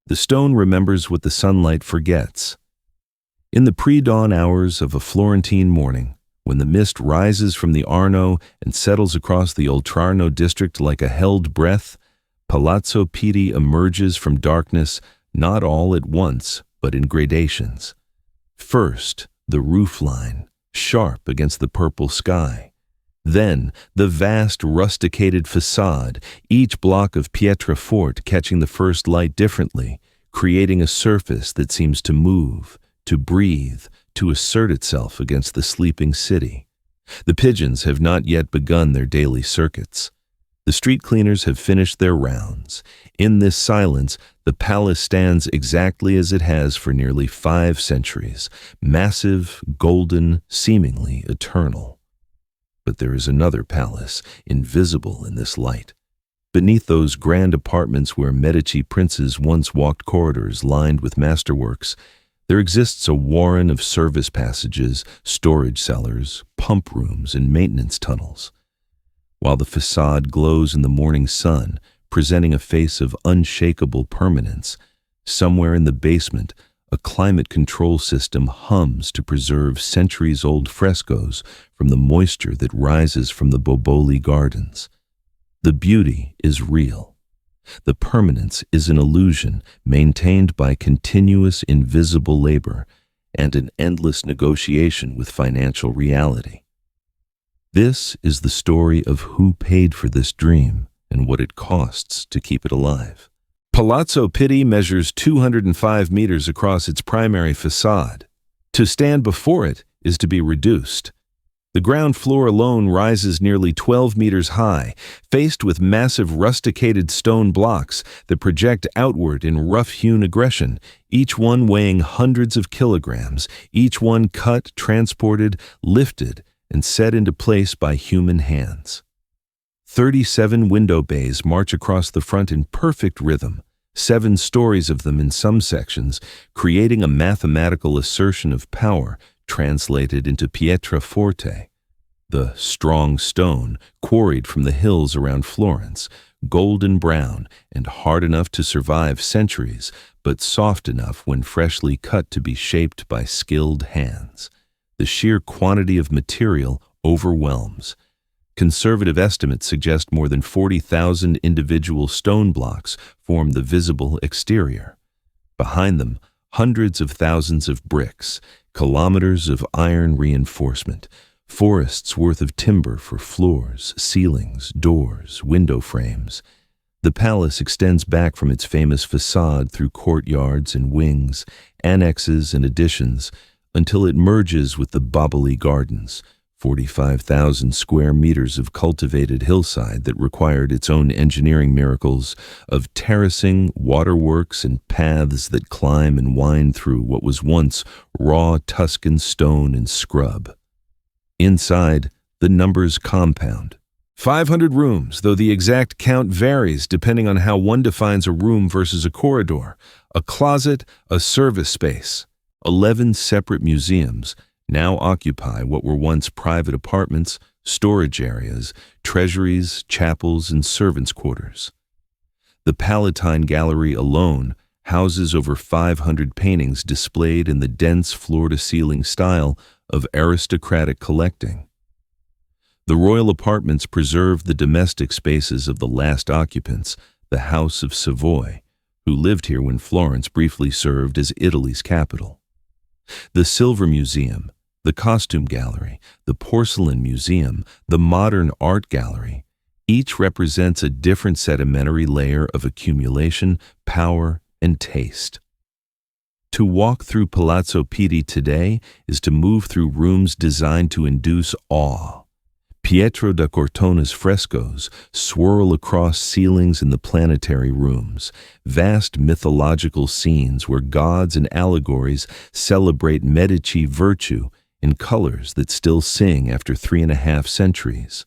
The stone remembers what the sunlight forgets. In the pre-dawn hours of a Florentine morning, when the mist rises from the Arno and settles across the Oltrarno district like a held breath, Palazzo Pitti emerges from darkness not all at once, but in gradations. First, the roofline, sharp against the purple sky. Then, the vast rusticated facade, each block of pietra forte catching the first light differently, creating a surface that seems to move, to breathe, to assert itself against the sleeping city. The pigeons have not yet begun their daily circuits. The street cleaners have finished their rounds. In this silence, the palace stands exactly as it has for nearly 5 centuries, massive, golden, seemingly eternal. But there is another palace, invisible in this light. Beneath those grand apartments where Medici princes once walked corridors lined with masterworks, there exists a warren of service passages, storage cellars, pump rooms, and maintenance tunnels. While the facade glows in the morning sun, presenting a face of unshakable permanence, somewhere in the basement, a climate control system hums to preserve centuries-old frescoes from the moisture that rises from the Boboli gardens. The beauty is real. The permanence is an illusion maintained by continuous invisible labor and an endless negotiation with financial reality. This is the story of who paid for this dream and what it costs to keep it alive. Palazzo Pitti measures 205 meters across its primary facade. To stand before it is to be reduced. The ground floor alone rises nearly 12 meters high, faced with massive rusticated stone blocks that project outward in rough-hewn aggression, each one weighing hundreds of kilograms, each one cut, transported, lifted, and set into place by human hands. 37 window bays march across the front in perfect rhythm, 7 stories of them in some sections, creating a mathematical assertion of power translated into pietra forte, the strong stone quarried from the hills around Florence, golden brown and hard enough to survive centuries, but soft enough when freshly cut to be shaped by skilled hands. The sheer quantity of material overwhelms. Conservative estimates suggest more than 40,000 individual stone blocks form the visible exterior. Behind them, hundreds of thousands of bricks, kilometers of iron reinforcement, forests worth of timber for floors, ceilings, doors, window frames. The palace extends back from its famous facade through courtyards and wings, annexes and additions, until it merges with the Boboli Gardens, 45,000 square meters of cultivated hillside that required its own engineering miracles of terracing, waterworks, and paths that climb and wind through what was once raw Tuscan stone and scrub. Inside, the numbers compound. 500 rooms, though the exact count varies depending on how one defines a room versus a corridor, a closet, a service space. 11 separate museums now occupy what were once private apartments, storage areas, treasuries, chapels, and servants' quarters. The Palatine Gallery alone houses over 500 paintings displayed in the dense floor-to-ceiling style of aristocratic collecting. The royal apartments preserve the domestic spaces of the last occupants, the House of Savoy, who lived here when Florence briefly served as Italy's capital. The Silver Museum, the Costume Gallery, the Porcelain Museum, the Modern Art Gallery, each represents a different sedimentary layer of accumulation, power, and taste. To walk through Palazzo Pitti today is to move through rooms designed to induce awe. Pietro da Cortona's frescoes swirl across ceilings in the planetary rooms, vast mythological scenes where gods and allegories celebrate Medici virtue in colors that still sing after 3.5 centuries.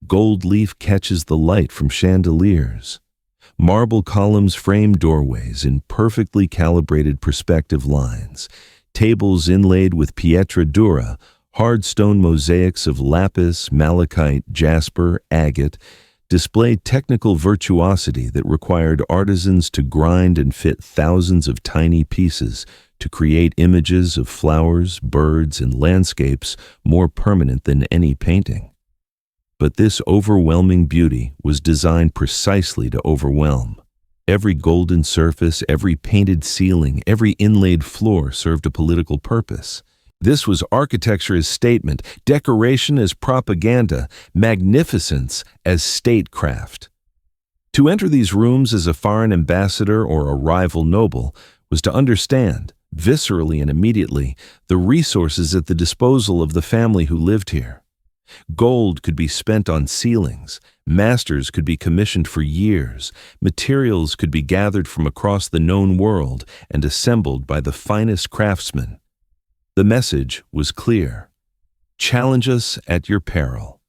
Gold leaf catches the light from chandeliers. Marble columns frame doorways in perfectly calibrated perspective lines, tables inlaid with pietra dura, hard stone mosaics of lapis, malachite, jasper, agate, displayed technical virtuosity that required artisans to grind and fit thousands of tiny pieces to create images of flowers, birds, and landscapes more permanent than any painting. But this overwhelming beauty was designed precisely to overwhelm. Every golden surface, every painted ceiling, every inlaid floor served a political purpose. This was architecture as statement, decoration as propaganda, magnificence as statecraft. To enter these rooms as a foreign ambassador or a rival noble was to understand, viscerally and immediately, the resources at the disposal of the family who lived here. Gold could be spent on ceilings, masters could be commissioned for years, materials could be gathered from across the known world and assembled by the finest craftsmen. The message was clear: challenge us at your peril.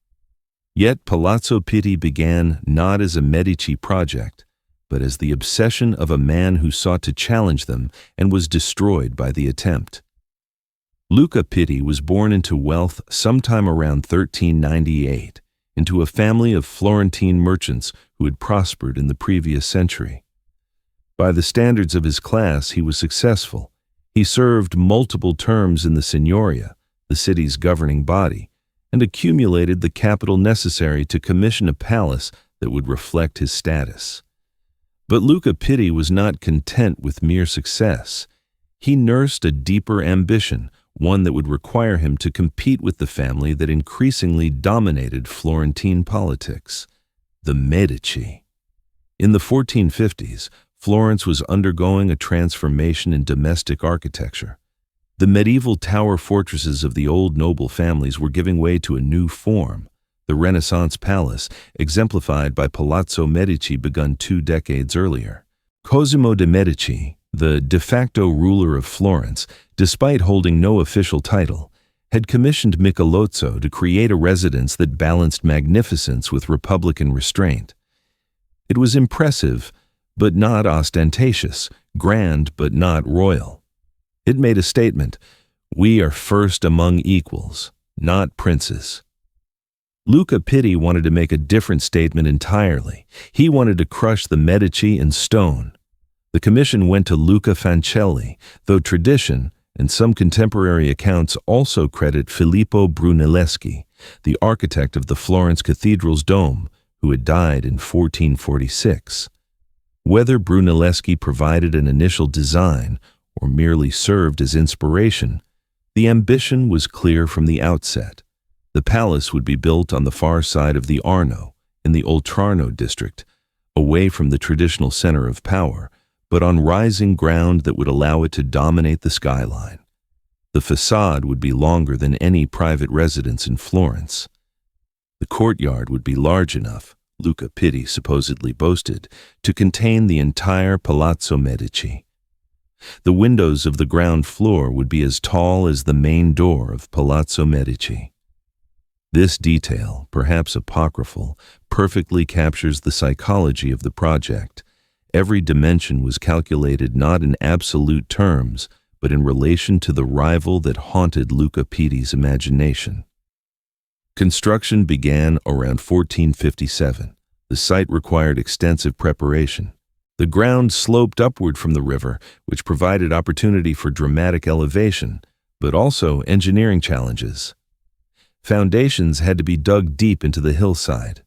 Yet Palazzo Pitti began not as a Medici project, but as the obsession of a man who sought to challenge them and was destroyed by the attempt. Luca Pitti was born into wealth sometime around 1398, into a family of Florentine merchants who had prospered in the previous century. By the standards of his class, he was successful. He served multiple terms in the Signoria, the city's governing body, and accumulated the capital necessary to commission a palace that would reflect his status. But Luca Pitti was not content with mere success. He nursed a deeper ambition, one that would require him to compete with the family that increasingly dominated Florentine politics, the Medici. In the 1450s, Florence was undergoing a transformation in domestic architecture. The medieval tower fortresses of the old noble families were giving way to a new form, the Renaissance palace, exemplified by Palazzo Medici, begun 2 decades earlier. Cosimo de' Medici, the de facto ruler of Florence, despite holding no official title, had commissioned Michelozzo to create a residence that balanced magnificence with republican restraint. It was impressive, but not ostentatious, grand, but not royal. It made a statement: we are first among equals, not princes. Luca Pitti wanted to make a different statement entirely. He wanted to crush the Medici in stone. The commission went to Luca Fancelli, though tradition and some contemporary accounts also credit Filippo Brunelleschi, the architect of the Florence Cathedral's dome, who had died in 1446. Whether Brunelleschi provided an initial design or merely served as inspiration, the ambition was clear from the outset. The palace would be built on the far side of the Arno, in the Oltrarno district, away from the traditional center of power, but on rising ground that would allow it to dominate the skyline. The facade would be longer than any private residence in Florence. The courtyard would be large enough, Luca Pitti supposedly boasted, to contain the entire Palazzo Medici. The windows of the ground floor would be as tall as the main door of Palazzo Medici. This detail, perhaps apocryphal, perfectly captures the psychology of the project. Every dimension was calculated not in absolute terms, but in relation to the rival that haunted Luca Pitti's imagination. Construction began around 1457. The site required extensive preparation. The ground sloped upward from the river, which provided opportunity for dramatic elevation, but also engineering challenges. Foundations had to be dug deep into the hillside.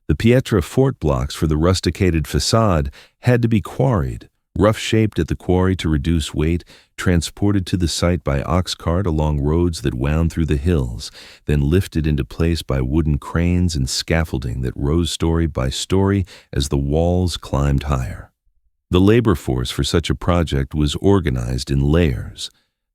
The pietra fort blocks for the rusticated facade had to be quarried, rough-shaped at the quarry to reduce weight, transported to the site by ox cart along roads that wound through the hills, then lifted into place by wooden cranes and scaffolding that rose story by story as the walls climbed higher. The labor force for such a project was organized in layers.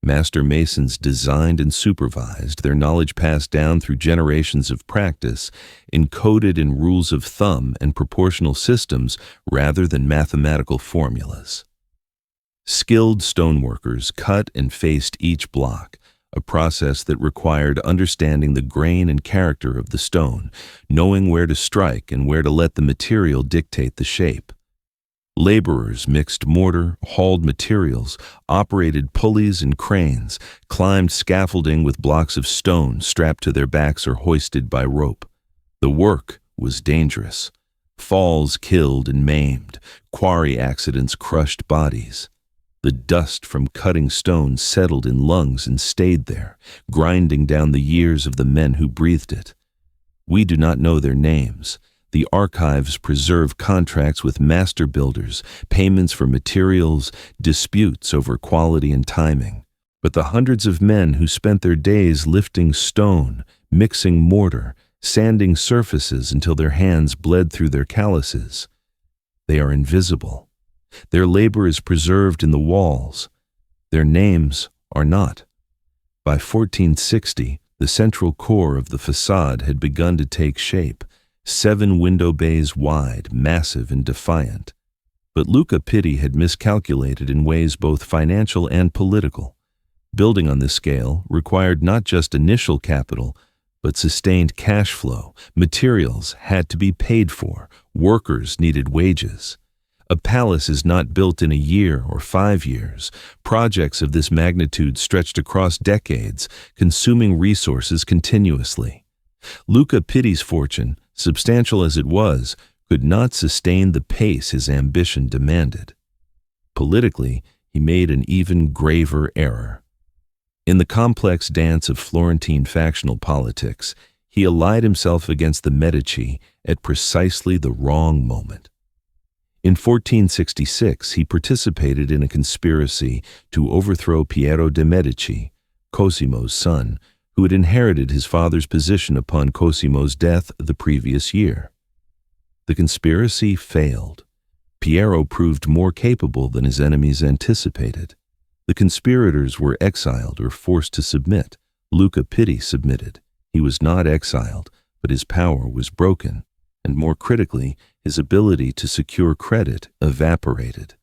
Master masons designed and supervised, their knowledge passed down through generations of practice, encoded in rules of thumb and proportional systems rather than mathematical formulas. Skilled stoneworkers cut and faced each block, a process that required understanding the grain and character of the stone, knowing where to strike and where to let the material dictate the shape. Laborers mixed mortar, hauled materials, operated pulleys and cranes, climbed scaffolding with blocks of stone strapped to their backs or hoisted by rope. The work was dangerous. Falls killed and maimed, quarry accidents crushed bodies. The dust from cutting stone settled in lungs and stayed there, grinding down the years of the men who breathed it. We do not know their names. The archives preserve contracts with master builders, payments for materials, disputes over quality and timing. But the hundreds of men who spent their days lifting stone, mixing mortar, sanding surfaces until their hands bled through their calluses, they are invisible. Their labor is preserved in the walls. Their names are not. By 1460, the central core of the facade had begun to take shape, 7 window bays wide, massive and defiant. But Luca Pitti had miscalculated in ways both financial and political. Building on this scale required not just initial capital, but sustained cash flow. Materials had to be paid for. Workers needed wages. A palace is not built in a year or 5 years. Projects of this magnitude stretched across decades, consuming resources continuously. Luca Pitti's fortune, substantial as it was, could not sustain the pace his ambition demanded. Politically, he made an even graver error. In the complex dance of Florentine factional politics, he allied himself against the Medici at precisely the wrong moment. In 1466, he participated in a conspiracy to overthrow Piero de' Medici, Cosimo's son, who had inherited his father's position upon Cosimo's death the previous year. The conspiracy failed. Piero proved more capable than his enemies anticipated. The conspirators were exiled or forced to submit. Luca Pitti submitted. He was not exiled, but his power was broken, and more critically, his ability to secure credit evaporated.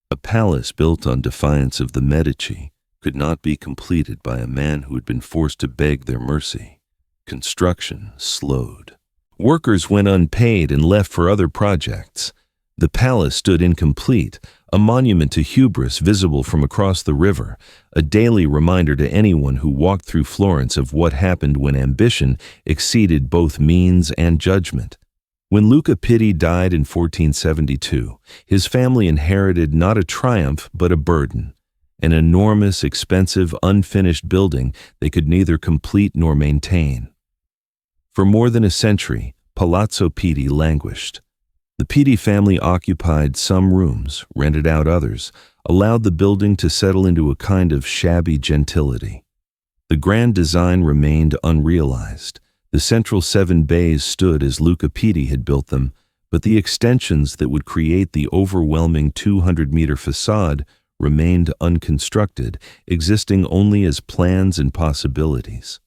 A palace built on defiance of the Medici could not be completed by a man who had been forced to beg their mercy. Construction slowed. Workers went unpaid and left for other projects. The palace stood incomplete, a monument to hubris visible from across the river, a daily reminder to anyone who walked through Florence of what happened when ambition exceeded both means and judgment. When Luca Pitti died in 1472, his family inherited not a triumph but a burden, an enormous, expensive, unfinished building they could neither complete nor maintain. For more than a century, Palazzo Pitti languished. The Pitti family occupied some rooms, rented out others, allowed the building to settle into a kind of shabby gentility. The grand design remained unrealized. The central 7 bays stood as Luca Pitti had built them, but the extensions that would create the overwhelming 200-meter facade remained unconstructed, existing only as plans and possibilities.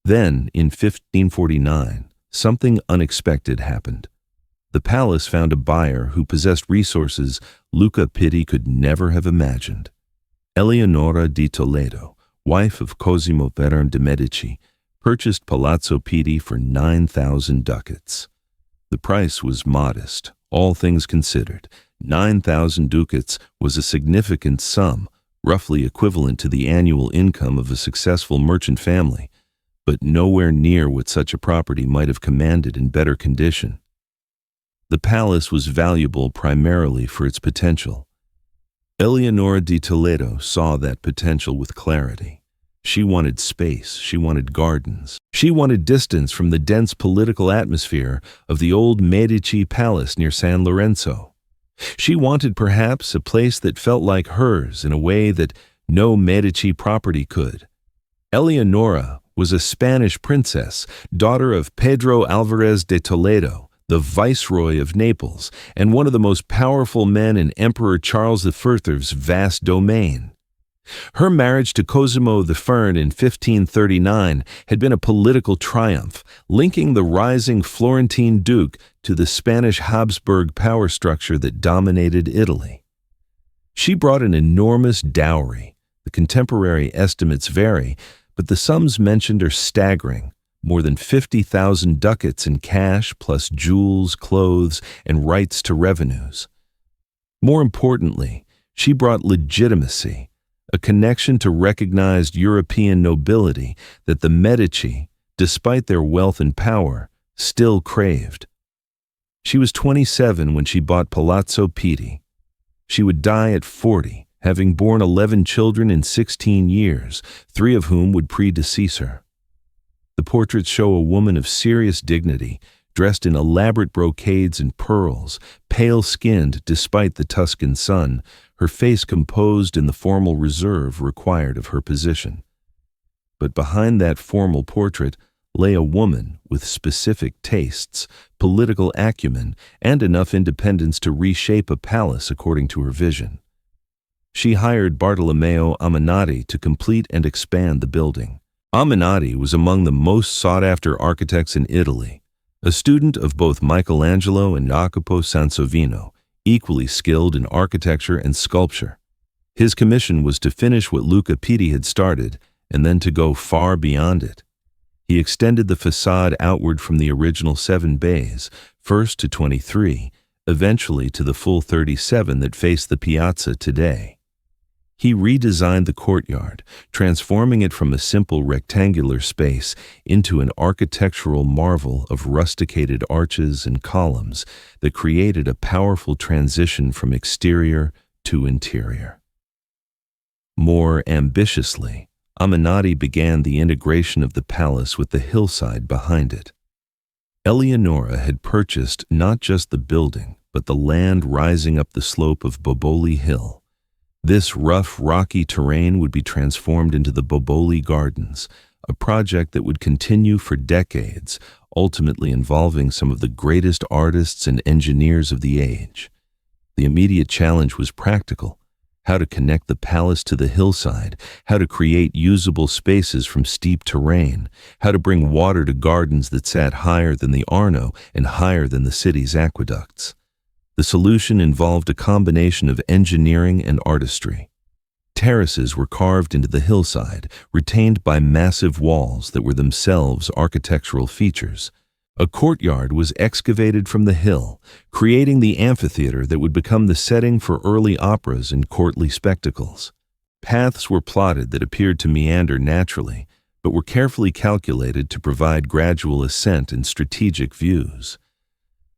Then, in 1549, something unexpected happened. The palace found a buyer who possessed resources Luca Pitti could never have imagined. Eleonora di Toledo, wife of Cosimo de' Medici, purchased Palazzo Pitti for 9,000 ducats. The price was modest, all things considered. 9,000 ducats was a significant sum, roughly equivalent to the annual income of a successful merchant family, but nowhere near what such a property might have commanded in better condition. The palace was valuable primarily for its potential. Eleonora di Toledo saw that potential with clarity. She wanted space, she wanted gardens, she wanted distance from the dense political atmosphere of the old Medici palace near San Lorenzo. She wanted perhaps a place that felt like hers in a way that no Medici property could. Eleonora was a Spanish princess, daughter of Pedro Alvarez de Toledo, the Viceroy of Naples, and one of the most powerful men in Emperor Charles I's vast domain. Her marriage to Cosimo I in 1539 had been a political triumph, linking the rising Florentine duke to the Spanish Habsburg power structure that dominated Italy. She brought an enormous dowry. The contemporary estimates vary, but the sums mentioned are staggering. More than 50,000 ducats in cash, plus jewels, clothes, and rights to revenues. More importantly, she brought legitimacy, a connection to recognized European nobility that the Medici, despite their wealth and power, still craved. She was 27 when she bought Palazzo Pitti. She would die at 40, having borne 11 children in 16 years, 3 of whom would predecease her. The portraits show a woman of serious dignity, dressed in elaborate brocades and pearls, pale-skinned despite the Tuscan sun, her face composed in the formal reserve required of her position. But behind that formal portrait lay a woman with specific tastes, political acumen, and enough independence to reshape a palace according to her vision. She hired Bartolomeo Ammanati to complete and expand the building. Ammanati was among the most sought-after architects in Italy, a student of both Michelangelo and Jacopo Sansovino, equally skilled in architecture and sculpture. His commission was to finish what Luca Pitti had started and then to go far beyond it. He extended the facade outward from the original 7 bays, first to 23, eventually to the full 37 that face the piazza today. He redesigned the courtyard, transforming it from a simple rectangular space into an architectural marvel of rusticated arches and columns that created a powerful transition from exterior to interior. More ambitiously, Ammanati began the integration of the palace with the hillside behind it. Eleonora had purchased not just the building, but the land rising up the slope of Boboli Hill. This rough, rocky terrain would be transformed into the Boboli Gardens, a project that would continue for decades, ultimately involving some of the greatest artists and engineers of the age. The immediate challenge was practical: how to connect the palace to the hillside, how to create usable spaces from steep terrain, how to bring water to gardens that sat higher than the Arno and higher than the city's aqueducts. The solution involved a combination of engineering and artistry. Terraces were carved into the hillside, retained by massive walls that were themselves architectural features. A courtyard was excavated from the hill, creating the amphitheater that would become the setting for early operas and courtly spectacles. Paths were plotted that appeared to meander naturally, but were carefully calculated to provide gradual ascent and strategic views.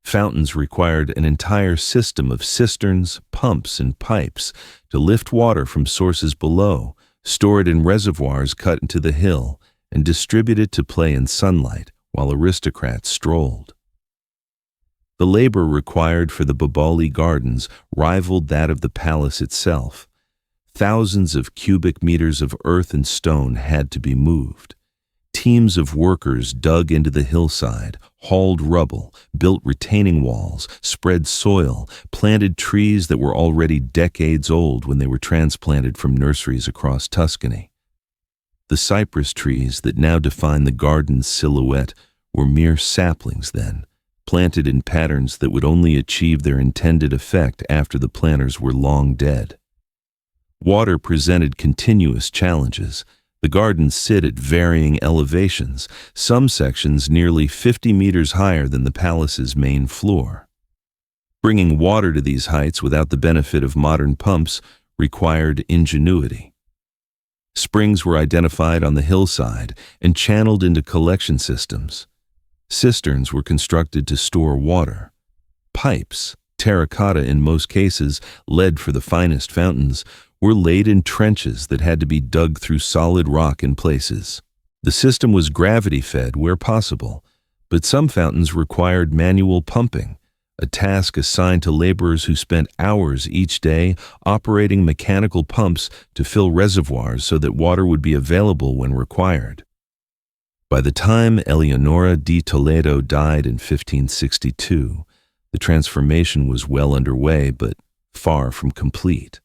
Fountains required an entire system of cisterns, pumps, and pipes to lift water from sources below, store it in reservoirs cut into the hill, and distribute it to play in sunlight while aristocrats strolled. The labor required for the Boboli Gardens rivaled that of the palace itself. Thousands of cubic meters of earth and stone had to be moved. Teams of workers dug into the hillside, hauled rubble, built retaining walls, spread soil, planted trees that were already decades old when they were transplanted from nurseries across Tuscany. The cypress trees that now define the garden's silhouette were mere saplings then, planted in patterns that would only achieve their intended effect after the planters were long dead. Water presented continuous challenges. The gardens sit at varying elevations, some sections nearly 50 meters higher than the palace's main floor. Bringing water to these heights without the benefit of modern pumps required ingenuity. Springs were identified on the hillside and channeled into collection systems. Cisterns were constructed to store water. Pipes, terracotta in most cases, lead for the finest fountains, were laid in trenches that had to be dug through solid rock in places. The system was gravity-fed where possible, but some fountains required manual pumping, a task assigned to laborers who spent hours each day operating mechanical pumps to fill reservoirs so that water would be available when required. By the time Eleonora di Toledo died in 1562, the transformation was well underway but far from complete.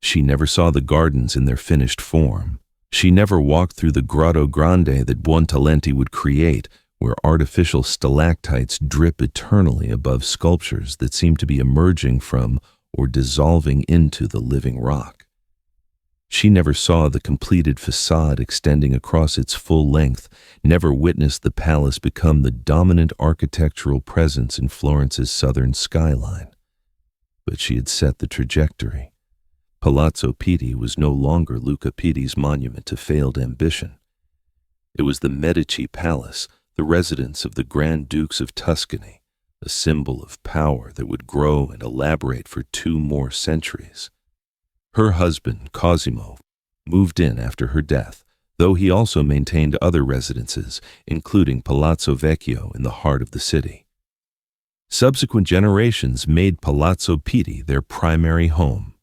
She never saw the gardens in their finished form. She never walked through the Grotto Grande that Buontalenti would create, where artificial stalactites drip eternally above sculptures that seem to be emerging from or dissolving into the living rock. She never saw the completed facade extending across its full length, never witnessed the palace become the dominant architectural presence in Florence's southern skyline. But she had set the trajectory. Palazzo Pitti was no longer Luca Pitti's monument to failed ambition. It was the Medici Palace, the residence of the Grand Dukes of Tuscany, a symbol of power that would grow and elaborate for 2 more centuries. Her husband, Cosimo, moved in after her death, though he also maintained other residences, including Palazzo Vecchio in the heart of the city. Subsequent generations made Palazzo Pitti their primary home.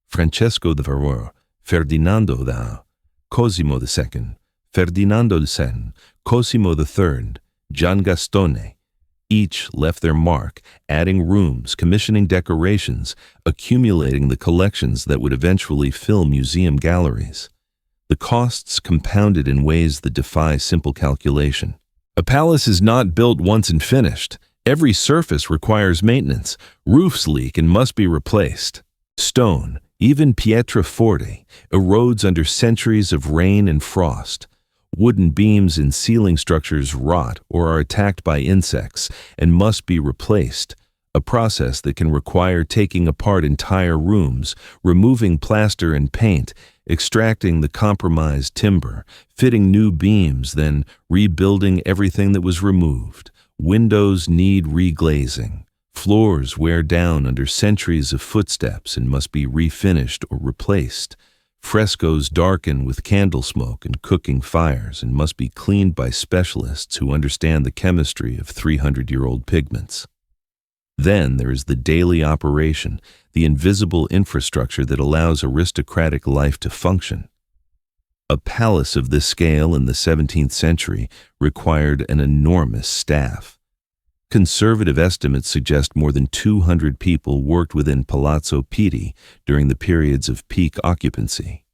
Francesco de Verror, Ferdinando da Cosimo II, Ferdinando II, Cosimo III, Gian Gastone, each left their mark, adding rooms, commissioning decorations, accumulating the collections that would eventually fill museum galleries. The costs compounded in ways that defy simple calculation. A palace is not built once and finished. Every surface requires maintenance. Roofs leak and must be replaced. Stone, even pietra forte, erodes under centuries of rain and frost. Wooden beams in ceiling structures rot or are attacked by insects and must be replaced, a process that can require taking apart entire rooms, removing plaster and paint, extracting the compromised timber, fitting new beams, then rebuilding everything that was removed. Windows need reglazing. Floors wear down under centuries of footsteps and must be refinished or replaced. Frescoes darken with candle smoke and cooking fires and must be cleaned by specialists who understand the chemistry of 300-year-old pigments. Then there is the daily operation, the invisible infrastructure that allows aristocratic life to function. A palace of this scale in the 17th century required an enormous staff. Conservative estimates suggest more than 200 people worked within Palazzo Pitti during the periods of peak occupancy.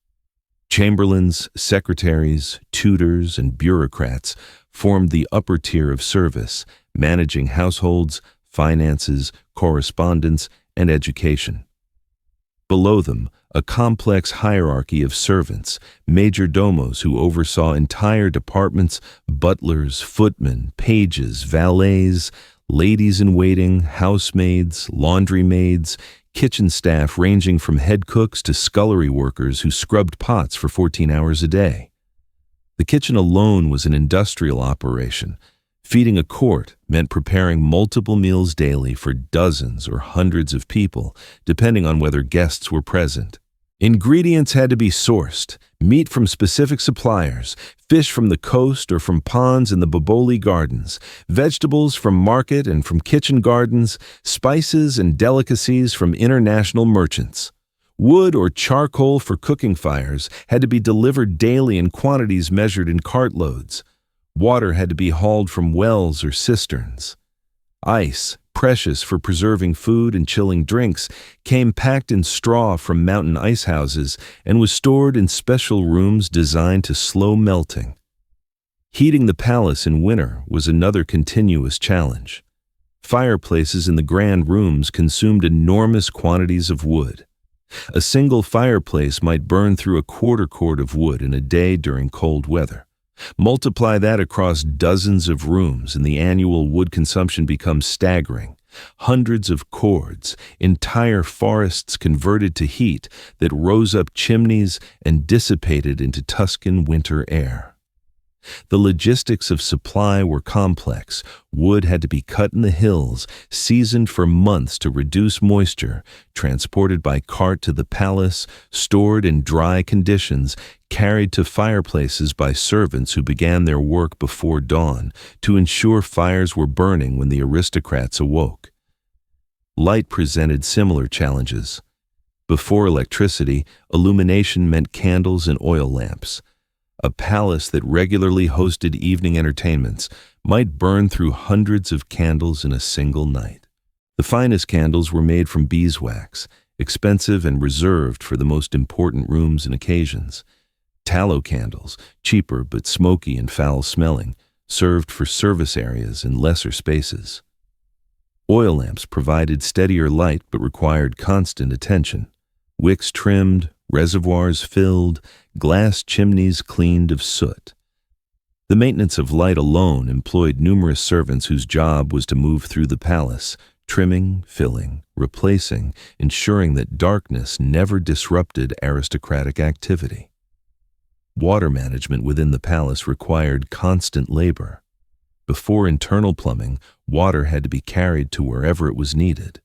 Chamberlains, secretaries, tutors, and bureaucrats formed the upper tier of service, managing households, finances, correspondence, and education. Below them, a complex hierarchy of servants, majordomos who oversaw entire departments, butlers, footmen, pages, valets, ladies-in-waiting, housemaids, laundry maids, kitchen staff ranging from head cooks to scullery workers who scrubbed pots for 14 hours a day. The kitchen alone was an industrial operation. Feeding a court meant preparing multiple meals daily for dozens or hundreds of people, depending on whether guests were present. Ingredients had to be sourced, meat from specific suppliers, fish from the coast or from ponds in the Boboli Gardens, vegetables from market and from kitchen gardens, spices and delicacies from international merchants. Wood or charcoal for cooking fires had to be delivered daily in quantities measured in cartloads. Water had to be hauled from wells or cisterns. Ice, precious for preserving food and chilling drinks, came packed in straw from mountain ice houses and was stored in special rooms designed to slow melting. Heating the palace in winter was another continuous challenge. Fireplaces in the grand rooms consumed enormous quantities of wood. A single fireplace might burn through a quarter cord of wood in a day during cold weather. Multiply that across dozens of rooms and the annual wood consumption becomes staggering. Hundreds of cords, entire forests converted to heat that rose up chimneys and dissipated into Tuscan winter air. The logistics of supply were complex. Wood had to be cut in the hills, seasoned for months to reduce moisture, transported by cart to the palace, stored in dry conditions, carried to fireplaces by servants who began their work before dawn to ensure fires were burning when the aristocrats awoke. Light presented similar challenges. Before electricity, illumination meant candles and oil lamps. A palace that regularly hosted evening entertainments might burn through hundreds of candles in a single night. The finest candles were made from beeswax, expensive and reserved for the most important rooms and occasions. Tallow candles, cheaper but smoky and foul-smelling, served for service areas and lesser spaces. Oil lamps provided steadier light but required constant attention. Wicks trimmed, reservoirs filled, glass chimneys cleaned of soot. The maintenance of light alone employed numerous servants whose job was to move through the palace, trimming, filling, replacing, ensuring that darkness never disrupted aristocratic activity. Water management within the palace required constant labor. Before internal plumbing, water had to be carried to wherever it was needed.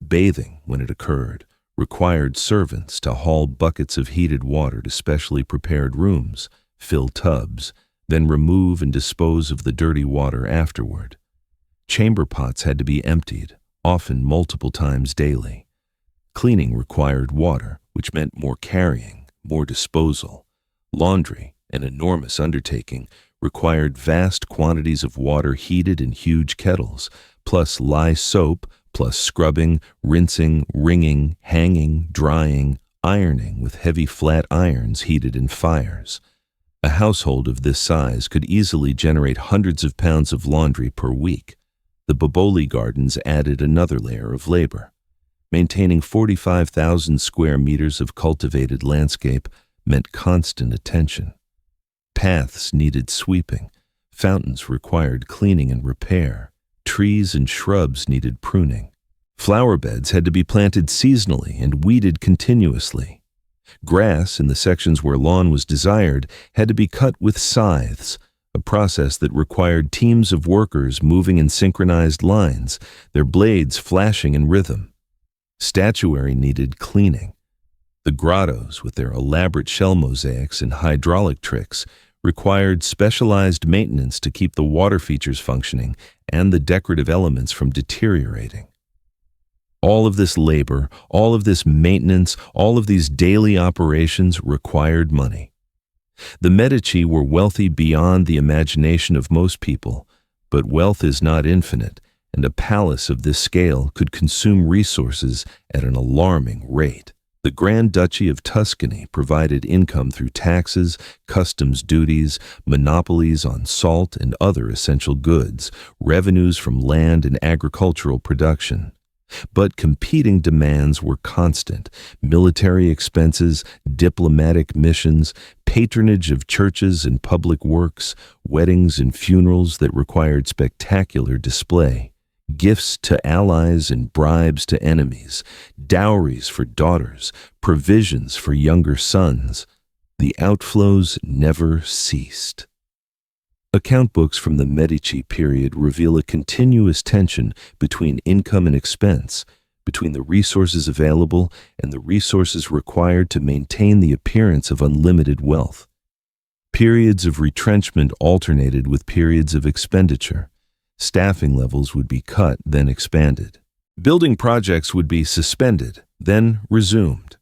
Bathing, when it occurred, required servants to haul buckets of heated water to specially prepared rooms, fill tubs, then remove and dispose of the dirty water afterward. Chamber pots had to be emptied, often multiple times daily. Cleaning required water, which meant more carrying, more disposal. Laundry, an enormous undertaking, required vast quantities of water heated in huge kettles, plus lye soap, plus scrubbing, rinsing, wringing, hanging, drying, ironing with heavy flat irons heated in fires. A household of this size could easily generate hundreds of pounds of laundry per week. The Boboli Gardens added another layer of labor. Maintaining 45,000 square meters of cultivated landscape meant constant attention. Paths needed sweeping, fountains required cleaning and repair, trees and shrubs needed pruning. Flower beds had to be planted seasonally and weeded continuously. Grass, in the sections where lawn was desired, had to be cut with scythes, a process that required teams of workers moving in synchronized lines, their blades flashing in rhythm. Statuary needed cleaning. The grottos, with their elaborate shell mosaics and hydraulic tricks, required specialized maintenance to keep the water features functioning and the decorative elements from deteriorating. All of this labor, all of this maintenance, all of these daily operations required money. The Medici were wealthy beyond the imagination of most people, but wealth is not infinite, and a palace of this scale could consume resources at an alarming rate. The Grand Duchy of Tuscany provided income through taxes, customs duties, monopolies on salt and other essential goods, revenues from land and agricultural production. But competing demands were constant: military expenses, diplomatic missions, patronage of churches and public works, weddings and funerals that required spectacular display, gifts to allies and bribes to enemies, dowries for daughters, provisions for younger sons. The outflows never ceased. Account books from the Medici period reveal a continuous tension between income and expense, between the resources available and the resources required to maintain the appearance of unlimited wealth. Periods of retrenchment alternated with periods of expenditure. Staffing levels would be cut, then expanded. Building projects would be suspended, then resumed.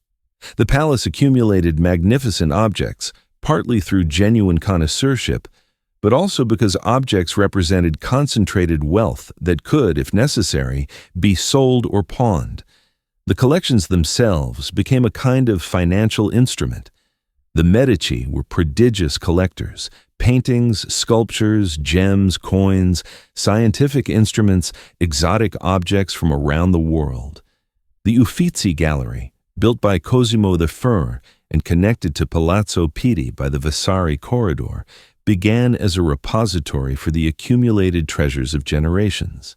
The palace accumulated magnificent objects, partly through genuine connoisseurship, but also because objects represented concentrated wealth that could, if necessary, be sold or pawned. The collections themselves became a kind of financial instrument. The Medici were prodigious collectors: paintings, sculptures, gems, coins, scientific instruments, exotic objects from around the world. The Uffizi Gallery, built by Cosimo I and connected to Palazzo Pitti by the Vasari corridor, began as a repository for the accumulated treasures of generations.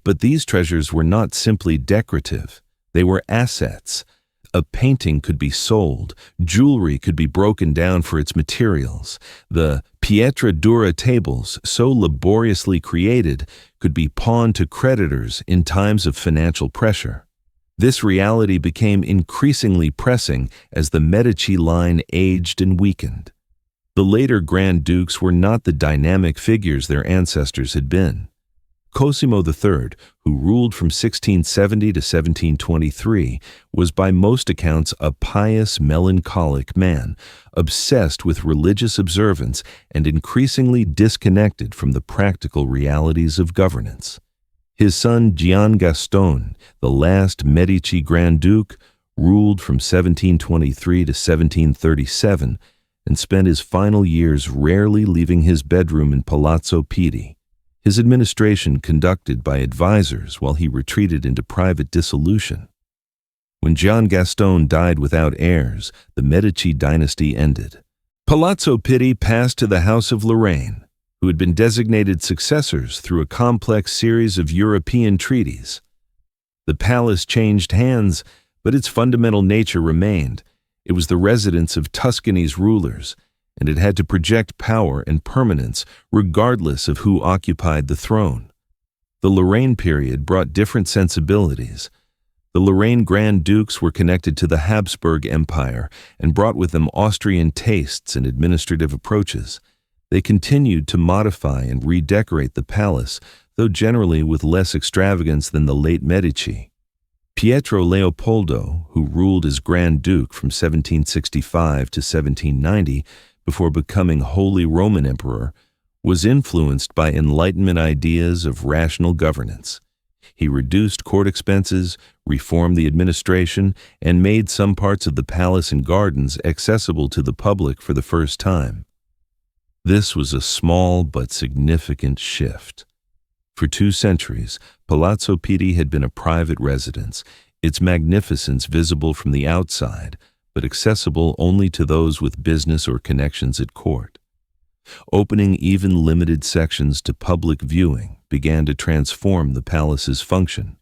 But these treasures were not simply decorative. They were assets. A painting could be sold. Jewelry could be broken down for its materials. The pietra dura tables, so laboriously created, could be pawned to creditors in times of financial pressure. This reality became increasingly pressing as the Medici line aged and weakened. The later Grand Dukes were not the dynamic figures their ancestors had been. Cosimo III, who ruled from 1670 to 1723, was by most accounts a pious, melancholic man, obsessed with religious observance and increasingly disconnected from the practical realities of governance. His son Giangaston, the last Medici Grand Duke, ruled from 1723 to 1737, and spent his final years rarely leaving his bedroom in Palazzo Pitti, his administration conducted by advisors while he retreated into private dissolution. When Giangaston died without heirs, the Medici dynasty ended. Palazzo Pitti passed to the House of Lorraine, who had been designated successors through a complex series of European treaties. The palace changed hands, but its fundamental nature remained. It was the residence of Tuscany's rulers, and it had to project power and permanence regardless of who occupied the throne. The Lorraine period brought different sensibilities. The Lorraine Grand Dukes were connected to the Habsburg Empire and brought with them Austrian tastes and administrative approaches. They continued to modify and redecorate the palace, though generally with less extravagance than the late Medici. Pietro Leopoldo, who ruled as Grand Duke from 1765 to 1790 before becoming Holy Roman Emperor, was influenced by Enlightenment ideas of rational governance. He reduced court expenses, reformed the administration, and made some parts of the palace and gardens accessible to the public for the first time. This was a small but significant shift. For 2 centuries, Palazzo Pitti had been a private residence, its magnificence visible from the outside, but accessible only to those with business or connections at court. Opening even limited sections to public viewing began to transform the palace's function.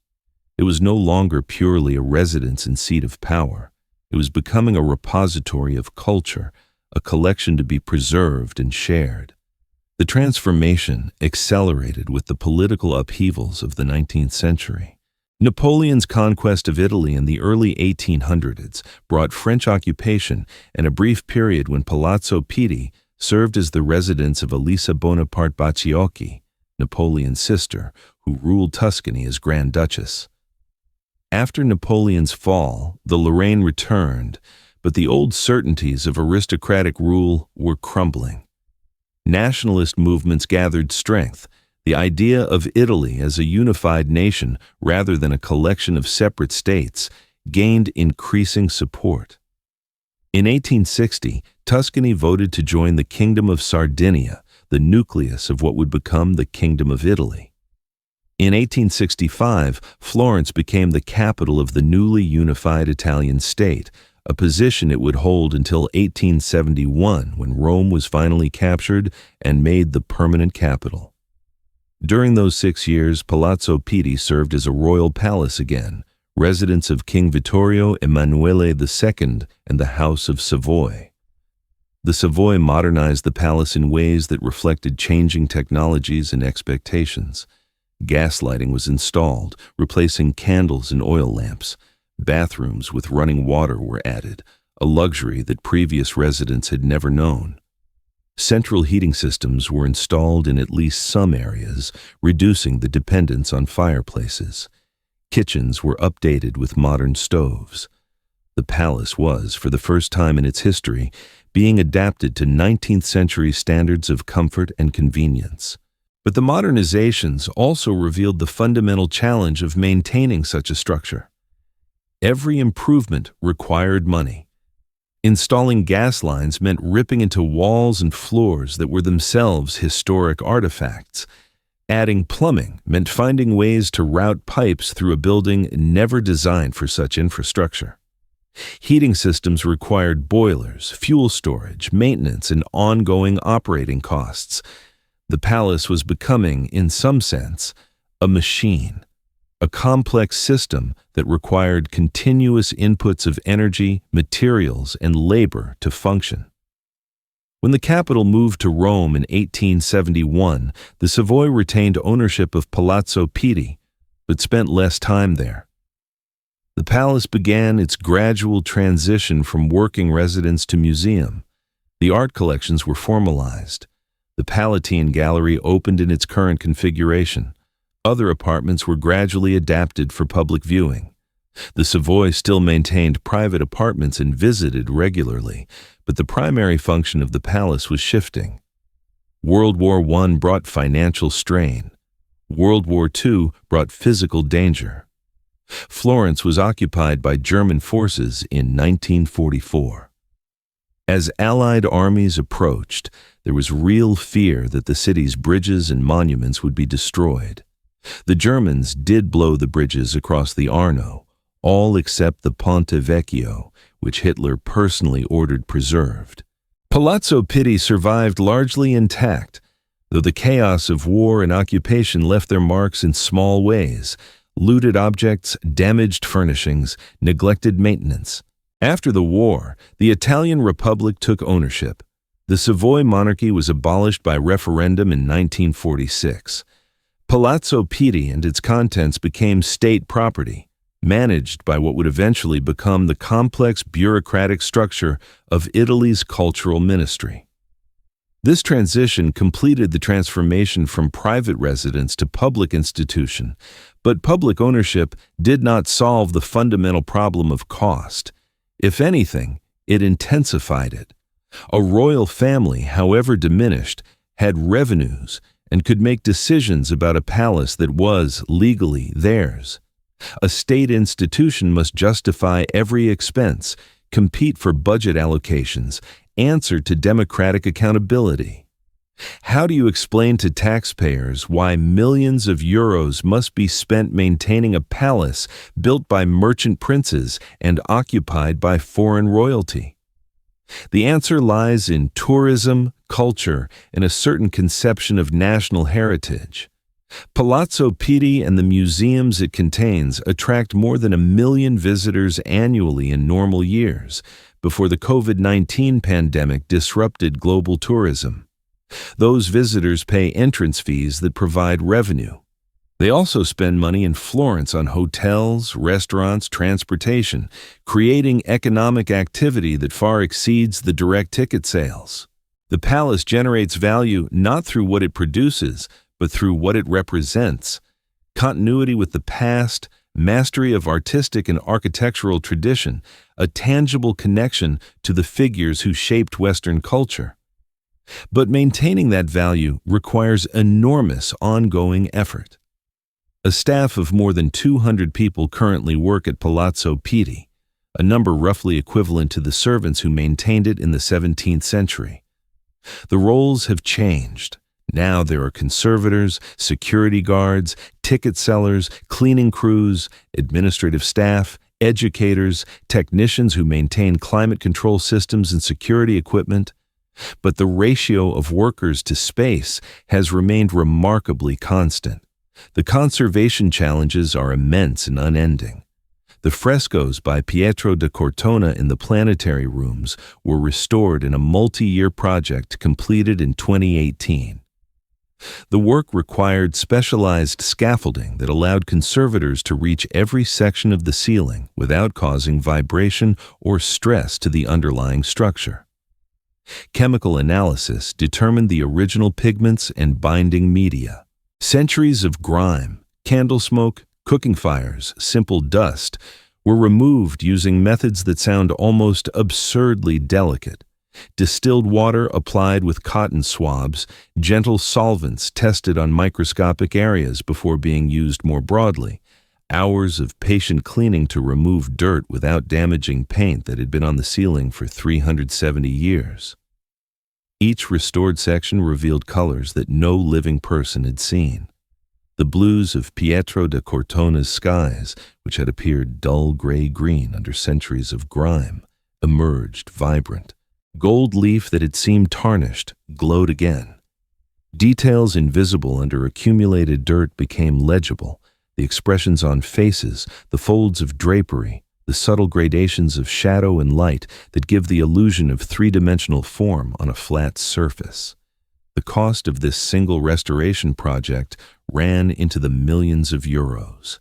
It was no longer purely a residence and seat of power. It was becoming a repository of culture, a collection to be preserved and shared. The transformation accelerated with the political upheavals of the 19th century. Napoleon's conquest of Italy in the early 1800s brought French occupation and a brief period when Palazzo Pitti served as the residence of Elisa Bonaparte Bacciochi, Napoleon's sister, who ruled Tuscany as Grand Duchess. After Napoleon's fall, the Lorraine returned, but the old certainties of aristocratic rule were crumbling. Nationalist movements gathered strength. The idea of Italy as a unified nation rather than a collection of separate states gained increasing support. In 1860, Tuscany voted to join the Kingdom of Sardinia, the nucleus of what would become the Kingdom of Italy. In 1865, Florence became the capital of the newly unified Italian state, a position it would hold until 1871 when Rome was finally captured and made the permanent capital. During those 6 years, Palazzo Pitti served as a royal palace again, residence of King Vittorio Emanuele II and the House of Savoy. The Savoy modernized the palace in ways that reflected changing technologies and expectations. Gas lighting was installed, replacing candles and oil lamps. Bathrooms with running water were added, a luxury that previous residents had never known. Central heating systems were installed in at least some areas, reducing the dependence on fireplaces. Kitchens were updated with modern stoves. The palace was, for the first time in its history, being adapted to 19th century standards of comfort and convenience. But the modernizations also revealed the fundamental challenge of maintaining such a structure. Every improvement required money. Installing gas lines meant ripping into walls and floors that were themselves historic artifacts. Adding plumbing meant finding ways to route pipes through a building never designed for such infrastructure. Heating systems required boilers, fuel storage, maintenance, and ongoing operating costs. The palace was becoming, in some sense, a machine. A complex system that required continuous inputs of energy, materials, and labor to function. When the capital moved to Rome in 1871, the Savoy retained ownership of Palazzo Pitti, but spent less time there. The palace began its gradual transition from working residence to museum. The art collections were formalized. The Palatine Gallery opened in its current configuration. Other apartments were gradually adapted for public viewing. The Savoy still maintained private apartments and visited regularly, but the primary function of the palace was shifting. World War I brought financial strain. World War II brought physical danger. Florence was occupied by German forces in 1944. As Allied armies approached, there was real fear that the city's bridges and monuments would be destroyed. The Germans did blow the bridges across the Arno, all except the Ponte Vecchio, which Hitler personally ordered preserved. Palazzo Pitti survived largely intact, though the chaos of war and occupation left their marks in small ways: looted objects, damaged furnishings, neglected maintenance. After the war, the Italian Republic took ownership. The Savoy monarchy was abolished by referendum in 1946. Palazzo Pitti and its contents became state property, managed by what would eventually become the complex bureaucratic structure of Italy's cultural ministry. This transition completed the transformation from private residence to public institution, but public ownership did not solve the fundamental problem of cost. If anything, it intensified it. A royal family, however diminished, had revenues and could make decisions about a palace that was legally theirs. A state institution must justify every expense, compete for budget allocations, answer to democratic accountability. How do you explain to taxpayers why millions of euros must be spent maintaining a palace built by merchant princes and occupied by foreign royalty? The answer lies in tourism, culture, and a certain conception of national heritage. Palazzo Pitti and the museums it contains attract more than 1 million visitors annually in normal years, before the COVID-19 pandemic disrupted global tourism. Those visitors pay entrance fees that provide revenue. They also spend money in Florence on hotels, restaurants, transportation, creating economic activity that far exceeds the direct ticket sales. The palace generates value not through what it produces, but through what it represents. Continuity with the past, mastery of artistic and architectural tradition, a tangible connection to the figures who shaped Western culture. But maintaining that value requires enormous ongoing effort. A staff of more than 200 people currently work at Palazzo Pitti, a number roughly equivalent to the servants who maintained it in the 17th century. The roles have changed. Now there are conservators, security guards, ticket sellers, cleaning crews, administrative staff, educators, technicians who maintain climate control systems and security equipment. But the ratio of workers to space has remained remarkably constant. The conservation challenges are immense and unending. The frescoes by Pietro da Cortona in the planetary rooms were restored in a multi-year project completed in 2018. The work required specialized scaffolding that allowed conservators to reach every section of the ceiling without causing vibration or stress to the underlying structure. Chemical analysis determined the original pigments and binding media. Centuries of grime, candle smoke, cooking fires, simple dust were removed using methods that sound almost absurdly delicate. Distilled water applied with cotton swabs, gentle solvents tested on microscopic areas before being used more broadly, hours of patient cleaning to remove dirt without damaging paint that had been on the ceiling for 370 years. Each restored section revealed colors that no living person had seen. The blues of Pietro da Cortona's skies, which had appeared dull gray-green under centuries of grime, emerged vibrant. Gold leaf that had seemed tarnished glowed again. Details invisible under accumulated dirt became legible, the expressions on faces, the folds of drapery, the subtle gradations of shadow and light that give the illusion of three-dimensional form on a flat surface. The cost of this single restoration project ran into the millions of euros.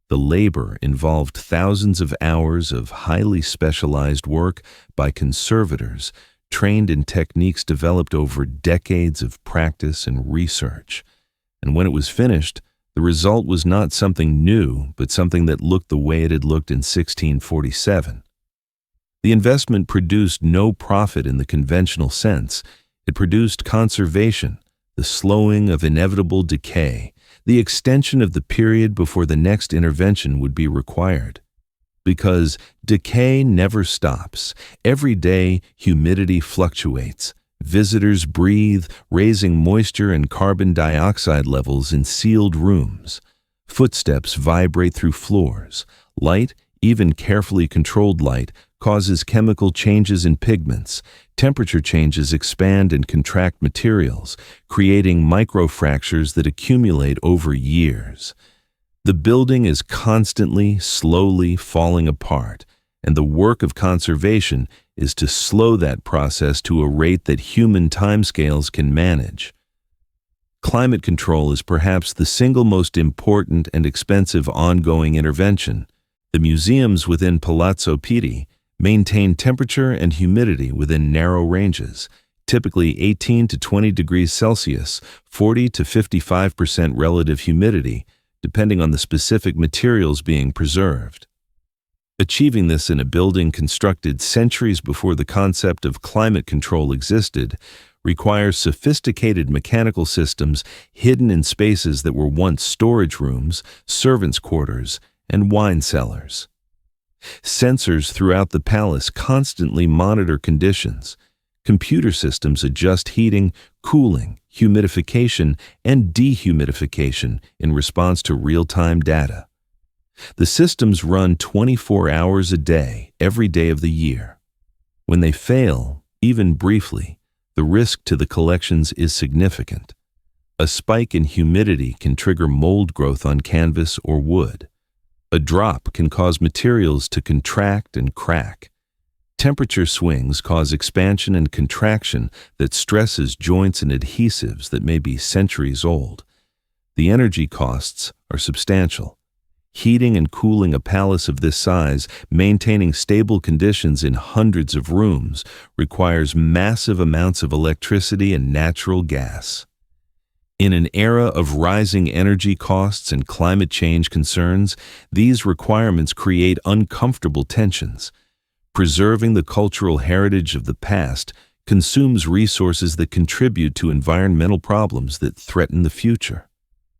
The labor involved thousands of hours of highly specialized work by conservators trained in techniques developed over decades of practice and research. And when it was finished, the result was not something new, but something that looked the way it had looked in 1647. The investment produced no profit in the conventional sense. It produced conservation, the slowing of inevitable decay, the extension of the period before the next intervention would be required. Because decay never stops. Every day, humidity fluctuates. Visitors breathe, raising moisture and carbon dioxide levels in sealed rooms. Footsteps vibrate through floors. Light, even carefully controlled light, causes chemical changes in pigments. Temperature changes expand and contract materials, creating microfractures that accumulate over years. The building is constantly, slowly falling apart, and the work of conservation is to slow that process to a rate that human timescales can manage. Climate control is perhaps the single most important and expensive ongoing intervention. The museums within Palazzo Pitti maintain temperature and humidity within narrow ranges, typically 18 to 20 degrees Celsius, 40 to 55% relative humidity, depending on the specific materials being preserved. Achieving this in a building constructed centuries before the concept of climate control existed requires sophisticated mechanical systems hidden in spaces that were once storage rooms, servants' quarters, and wine cellars. Sensors throughout the palace constantly monitor conditions. Computer systems adjust heating, cooling, humidification, and dehumidification in response to real-time data. The systems run 24 hours a day, every day of the year. When they fail, even briefly, the risk to the collections is significant. A spike in humidity can trigger mold growth on canvas or wood. A drop can cause materials to contract and crack. Temperature swings cause expansion and contraction that stresses joints and adhesives that may be centuries old. The energy costs are substantial. Heating and cooling a palace of this size, maintaining stable conditions in hundreds of rooms, requires massive amounts of electricity and natural gas. In an era of rising energy costs and climate change concerns, these requirements create uncomfortable tensions. Preserving the cultural heritage of the past consumes resources that contribute to environmental problems that threaten the future.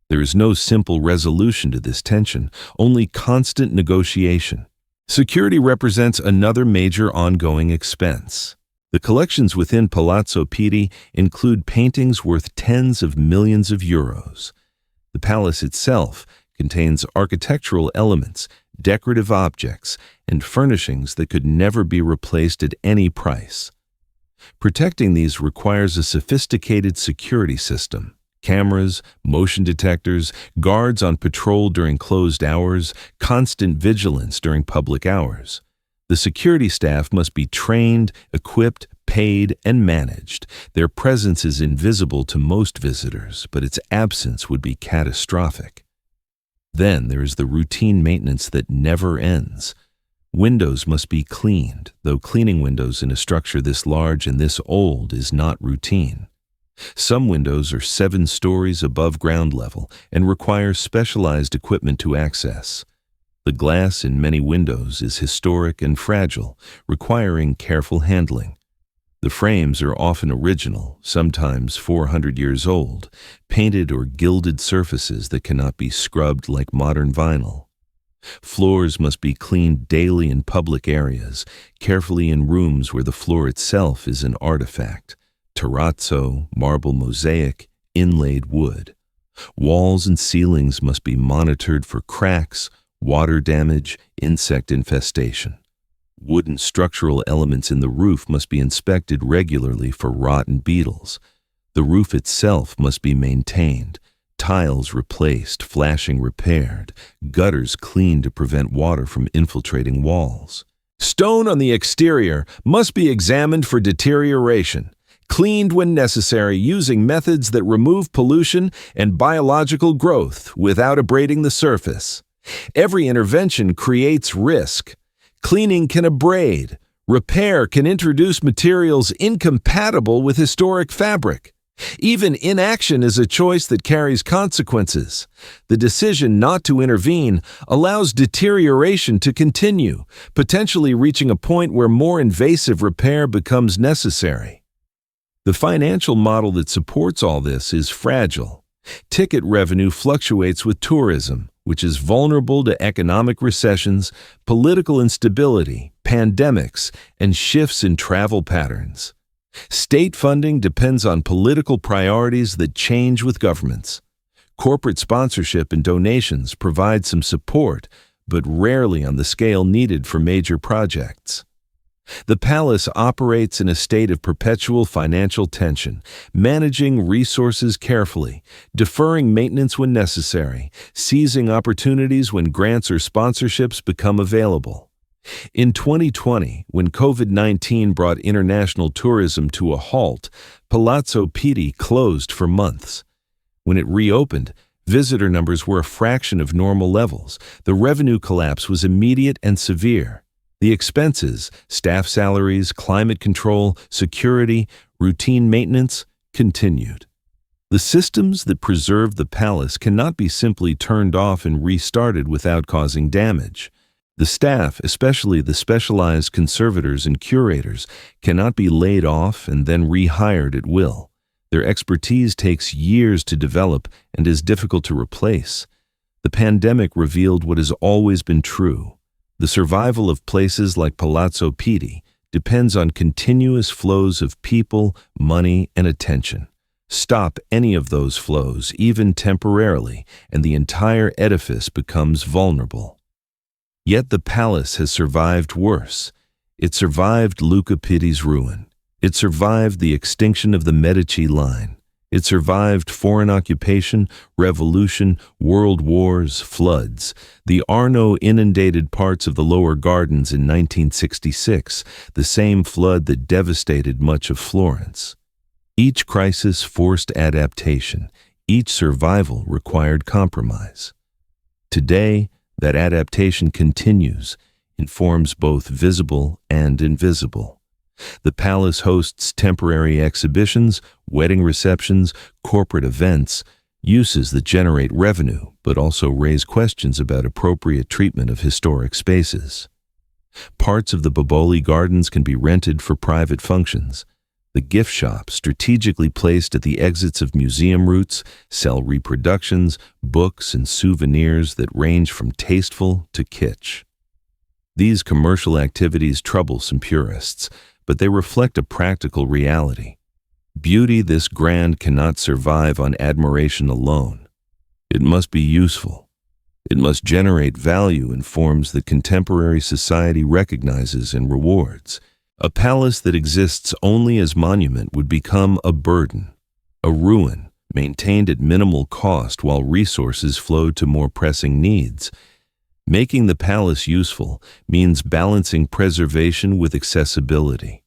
There is no simple resolution to this tension, only constant negotiation. Security represents another major ongoing expense. The collections within Palazzo Pitti include paintings worth tens of millions of euros. The palace itself contains architectural elements, decorative objects, and furnishings that could never be replaced at any price. Protecting these requires a sophisticated security system. Cameras, motion detectors, guards on patrol during closed hours, constant vigilance during public hours. The security staff must be trained, equipped, paid, and managed. Their presence is invisible to most visitors, but its absence would be catastrophic. Then there is the routine maintenance that never ends. Windows must be cleaned, though cleaning windows in a structure this large and this old is not routine. Some windows are 7 stories above ground level and require specialized equipment to access. The glass in many windows is historic and fragile, requiring careful handling. The frames are often original, sometimes 400 years old, painted or gilded surfaces that cannot be scrubbed like modern vinyl. Floors must be cleaned daily in public areas, carefully in rooms where the floor itself is an artifact. Terrazzo, marble mosaic, inlaid wood. Walls and ceilings must be monitored for cracks, water damage, insect infestation. Wooden structural elements in the roof must be inspected regularly for rot and beetles. The roof itself must be maintained, tiles replaced, flashing repaired, gutters cleaned to prevent water from infiltrating walls. Stone on the exterior must be examined for deterioration, cleaned when necessary using methods that remove pollution and biological growth without abrading the surface. Every intervention creates risk. Cleaning can abrade. Repair can introduce materials incompatible with historic fabric. Even inaction is a choice that carries consequences. The decision not to intervene allows deterioration to continue, potentially reaching a point where more invasive repair becomes necessary. The financial model that supports all this is fragile. Ticket revenue fluctuates with tourism, which is vulnerable to economic recessions, political instability, pandemics, and shifts in travel patterns. State funding depends on political priorities that change with governments. Corporate sponsorship and donations provide some support, but rarely on the scale needed for major projects. The palace operates in a state of perpetual financial tension, managing resources carefully, deferring maintenance when necessary, seizing opportunities when grants or sponsorships become available. In 2020, when COVID-19 brought international tourism to a halt, Palazzo Pitti closed for months. When it reopened, visitor numbers were a fraction of normal levels. The revenue collapse was immediate and severe. The expenses, staff salaries, climate control, security, routine maintenance, continued. The systems that preserve the palace cannot be simply turned off and restarted without causing damage. The staff, especially the specialized conservators and curators, cannot be laid off and then rehired at will. Their expertise takes years to develop and is difficult to replace. The pandemic revealed what has always been true. The survival of places like Palazzo Pitti depends on continuous flows of people, money, and attention. Stop any of those flows, even temporarily, and the entire edifice becomes vulnerable. Yet the palace has survived worse. It survived Luca Pitti's ruin. It survived the extinction of the Medici line. It survived foreign occupation, revolution, world wars, floods. The Arno inundated parts of the lower gardens in 1966, the same flood that devastated much of Florence. Each crisis forced adaptation. Each survival required compromise. Today, that adaptation continues, in forms both visible and invisible. The palace hosts temporary exhibitions, wedding receptions, corporate events, uses that generate revenue but also raise questions about appropriate treatment of historic spaces. Parts of the Boboli Gardens can be rented for private functions. The gift shop, strategically placed at the exits of museum routes, sell reproductions, books, and souvenirs that range from tasteful to kitsch. These commercial activities trouble some purists, but they reflect a practical reality. Beauty this grand cannot survive on admiration alone. It must be useful. It must generate value in forms that contemporary society recognizes and rewards. A palace that exists only as monument would become a burden, a ruin, maintained at minimal cost while resources flowed to more pressing needs. Making the palace useful means balancing preservation with accessibility.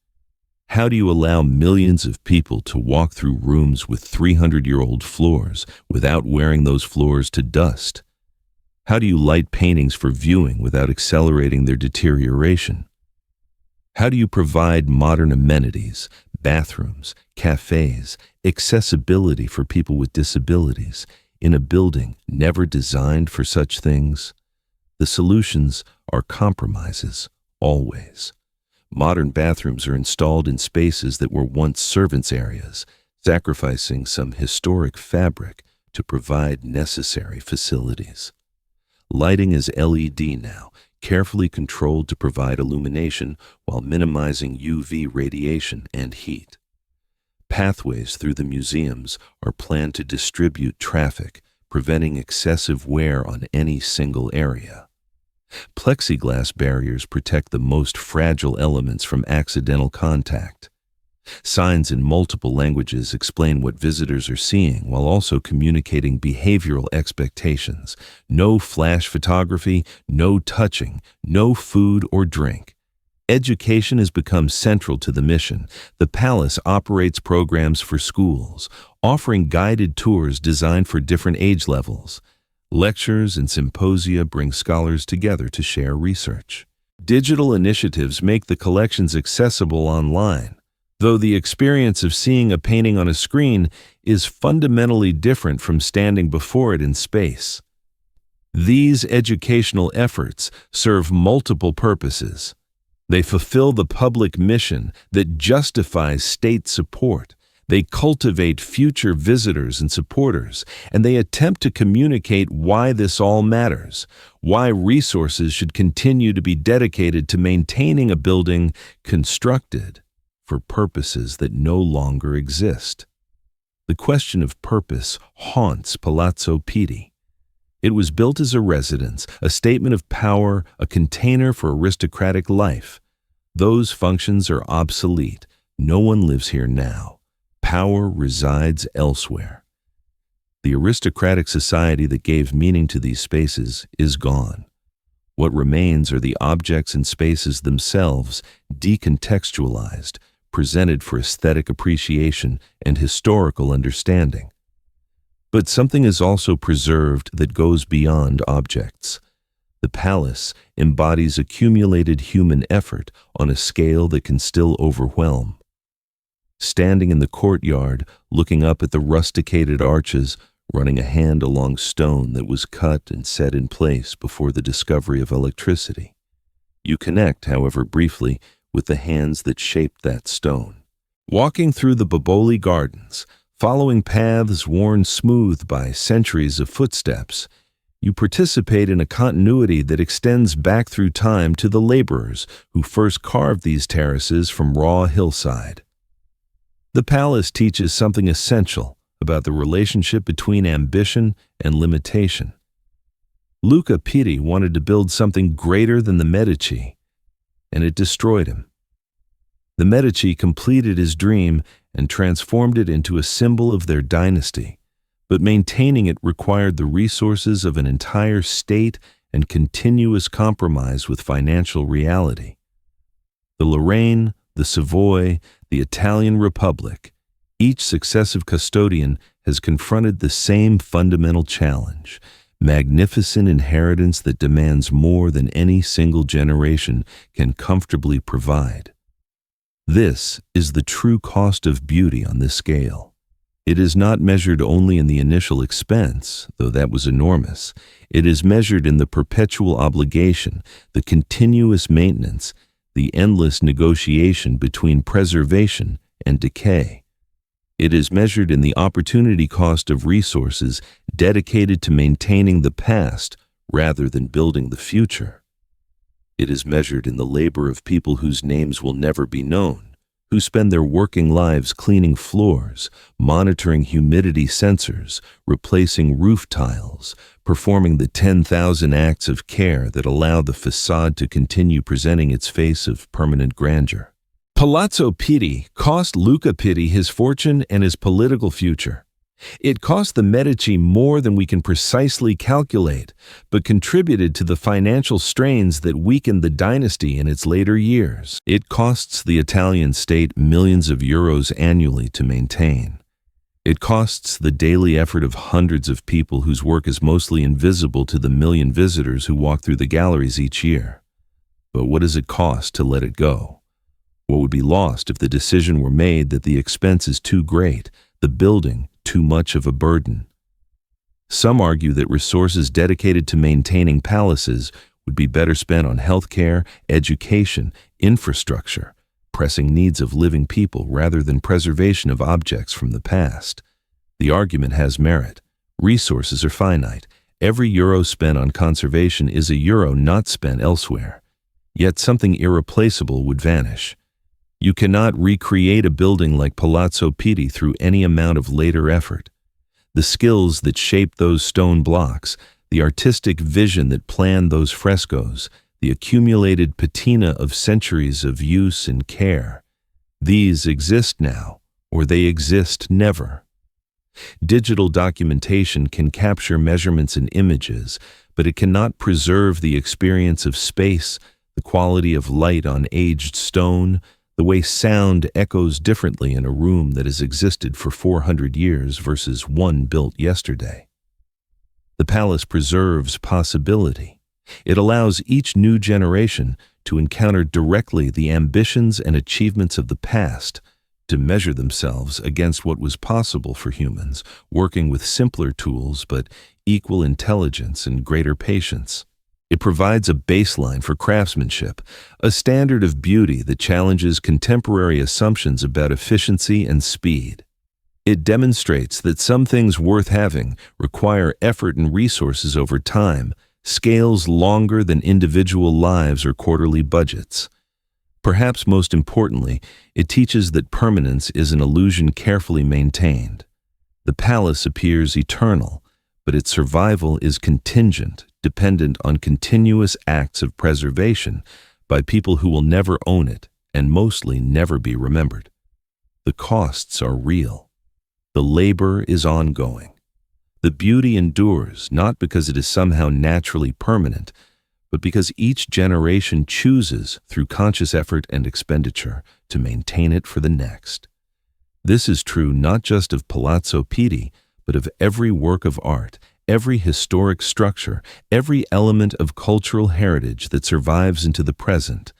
How do you allow millions of people to walk through rooms with 300-year-old floors without wearing those floors to dust? How do you light paintings for viewing without accelerating their deterioration? How do you provide modern amenities, bathrooms, cafes, accessibility for people with disabilities in a building never designed for such things? The solutions are compromises, always. Modern bathrooms are installed in spaces that were once servants' areas, sacrificing some historic fabric to provide necessary facilities. Lighting is LED now, carefully controlled to provide illumination while minimizing UV radiation and heat. Pathways through the museums are planned to distribute traffic, preventing excessive wear on any single area. Plexiglass barriers protect the most fragile elements from accidental contact. Signs in multiple languages explain what visitors are seeing while also communicating behavioral expectations. No flash photography, no touching, no food or drink. Education has become central to the mission. The palace operates programs for schools, offering guided tours designed for different age levels. Lectures and symposia bring scholars together to share research. Digital initiatives make the collections accessible online, though the experience of seeing a painting on a screen is fundamentally different from standing before it in space. These educational efforts serve multiple purposes. They fulfill the public mission that justifies state support. They cultivate future visitors and supporters, and they attempt to communicate why this all matters, why resources should continue to be dedicated to maintaining a building constructed for purposes that no longer exist. The question of purpose haunts Palazzo Pitti. It was built as a residence, a statement of power, a container for aristocratic life. Those functions are obsolete. No one lives here now. Power resides elsewhere. The aristocratic society that gave meaning to these spaces is gone. What remains are the objects and spaces themselves, decontextualized, presented for aesthetic appreciation and historical understanding. But something is also preserved that goes beyond objects. The palace embodies accumulated human effort on a scale that can still overwhelm. Standing in the courtyard, looking up at the rusticated arches, running a hand along stone that was cut and set in place before the discovery of electricity. You connect, however briefly, with the hands that shaped that stone. Walking through the Boboli Gardens, following paths worn smooth by centuries of footsteps, you participate in a continuity that extends back through time to the laborers who first carved these terraces from raw hillside. The palace teaches something essential about the relationship between ambition and limitation. Luca Pitti wanted to build something greater than the Medici, and it destroyed him. The Medici completed his dream and transformed it into a symbol of their dynasty, but maintaining it required the resources of an entire state and continuous compromise with financial reality. The Lorraine, the Savoy, the Italian Republic, each successive custodian has confronted the same fundamental challenge: magnificent inheritance that demands more than any single generation can comfortably provide. This is the true cost of beauty on this scale. It is not measured only in the initial expense, though that was enormous. It is measured in the perpetual obligation, the continuous maintenance, the endless negotiation between preservation and decay. It is measured in the opportunity cost of resources dedicated to maintaining the past rather than building the future. It is measured in the labor of people whose names will never be known, who spend their working lives cleaning floors, monitoring humidity sensors, replacing roof tiles, performing the 10,000 acts of care that allow the facade to continue presenting its face of permanent grandeur. Palazzo Pitti cost Luca Pitti his fortune and his political future. It cost the Medici more than we can precisely calculate, but contributed to the financial strains that weakened the dynasty in its later years. It costs the Italian state millions of euros annually to maintain. It costs the daily effort of hundreds of people whose work is mostly invisible to the million visitors who walk through the galleries each year. But what does it cost to let it go? What would be lost if the decision were made that the expense is too great, the building too much of a burden? Some argue that resources dedicated to maintaining palaces would be better spent on healthcare, education, infrastructure, pressing needs of living people rather than preservation of objects from the past. The argument has merit. Resources are finite. Every euro spent on conservation is a euro not spent elsewhere. Yet something irreplaceable would vanish. You cannot recreate a building like Palazzo Pitti through any amount of later effort. The skills that shaped those stone blocks, the artistic vision that planned those frescoes, the accumulated patina of centuries of use and care, these exist now, or they exist never. Digital documentation can capture measurements and images, but it cannot preserve the experience of space, the quality of light on aged stone, the way sound echoes differently in a room that has existed for 400 years versus one built yesterday. The palace preserves possibility. It allows each new generation to encounter directly the ambitions and achievements of the past, to measure themselves against what was possible for humans, working with simpler tools but equal intelligence and greater patience. It provides a baseline for craftsmanship, a standard of beauty that challenges contemporary assumptions about efficiency and speed. It demonstrates that some things worth having require effort and resources over time, scales longer than individual lives or quarterly budgets. Perhaps most importantly, it teaches that permanence is an illusion carefully maintained. The palace appears eternal, but its survival is contingent, dependent on continuous acts of preservation by people who will never own it and mostly never be remembered. The costs are real. The labor is ongoing. The beauty endures not because it is somehow naturally permanent, but because each generation chooses, through conscious effort and expenditure, to maintain it for the next. This is true not just of Palazzo Pitti, but of every work of art, every historic structure, every element of cultural heritage that survives into the present.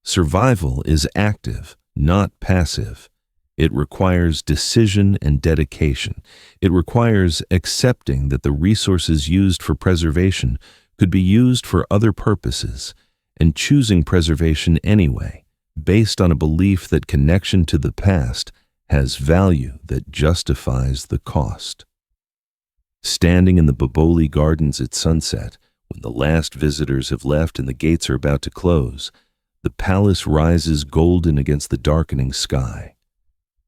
Survival is active, not passive. It requires decision and dedication. It requires accepting that the resources used for preservation could be used for other purposes, and choosing preservation anyway, based on a belief that connection to the past has value that justifies the cost. Standing in the Boboli Gardens at sunset, when the last visitors have left and the gates are about to close, the palace rises golden against the darkening sky.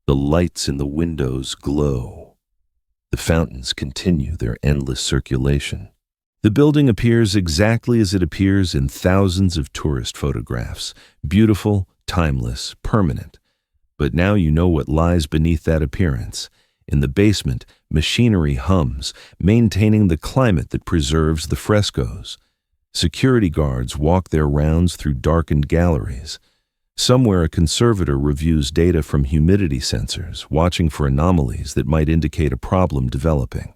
The lights in the windows glow. The fountains continue their endless circulation. The building appears exactly as it appears in thousands of tourist photographs, beautiful, timeless, permanent. But now you know what lies beneath that appearance. In the basement, machinery hums, maintaining the climate that preserves the frescoes. Security guards walk their rounds through darkened galleries. Somewhere a conservator reviews data from humidity sensors, watching for anomalies that might indicate a problem developing.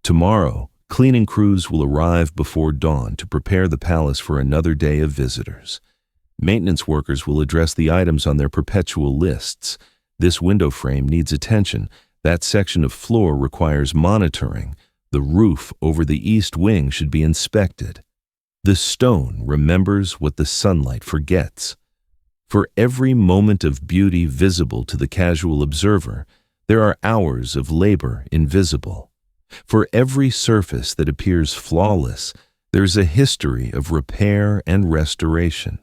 Tomorrow, cleaning crews will arrive before dawn to prepare the palace for another day of visitors. Maintenance workers will address the items on their perpetual lists. This window frame needs attention. That section of floor requires monitoring. The roof over the east wing should be inspected. The stone remembers what the sunlight forgets. For every moment of beauty visible to the casual observer, there are hours of labor invisible. For every surface that appears flawless, there's a history of repair and restoration.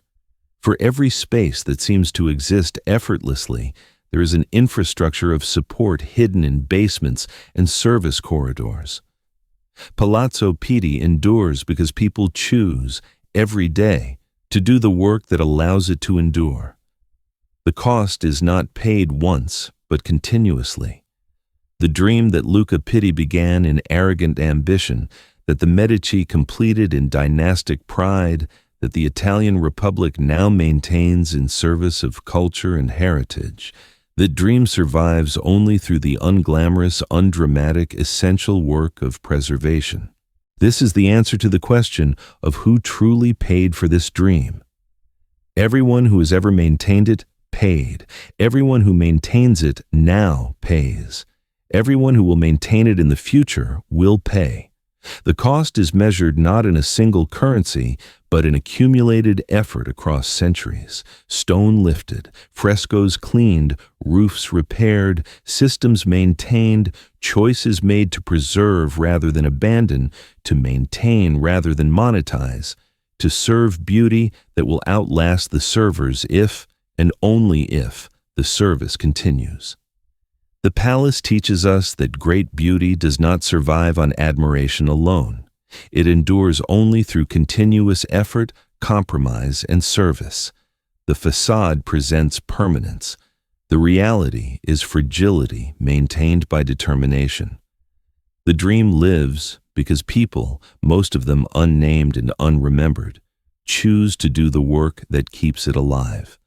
For every space that seems to exist effortlessly, there is an infrastructure of support hidden in basements and service corridors. Palazzo Pitti endures because people choose, every day, to do the work that allows it to endure. The cost is not paid once, but continuously. The dream that Luca Pitti began in arrogant ambition, that the Medici completed in dynastic pride, that the Italian Republic now maintains in service of culture and heritage, that dream survives only through the unglamorous, undramatic, essential work of preservation. This is the answer to the question of who truly paid for this dream. Everyone who has ever maintained it paid. Everyone who maintains it now pays. Everyone who will maintain it in the future will pay. The cost is measured not in a single currency, but in accumulated effort across centuries. Stone lifted, frescoes cleaned, roofs repaired, systems maintained, choices made to preserve rather than abandon, to maintain rather than monetize, to serve beauty that will outlast the servers if, and only if, the service continues. The palace teaches us that great beauty does not survive on admiration alone. It endures only through continuous effort, compromise, and service. The facade presents permanence. The reality is fragility maintained by determination. The dream lives because people, most of them unnamed and unremembered, choose to do the work that keeps it alive.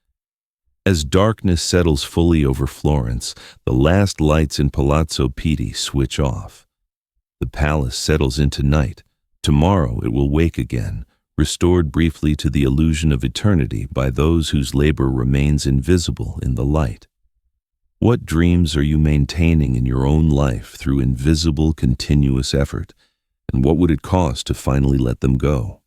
As darkness settles fully over Florence, the last lights in Palazzo Pitti switch off. The palace settles into night. Tomorrow it will wake again, restored briefly to the illusion of eternity by those whose labor remains invisible in the light. What dreams are you maintaining in your own life through invisible, continuous effort, and what would it cost to finally let them go?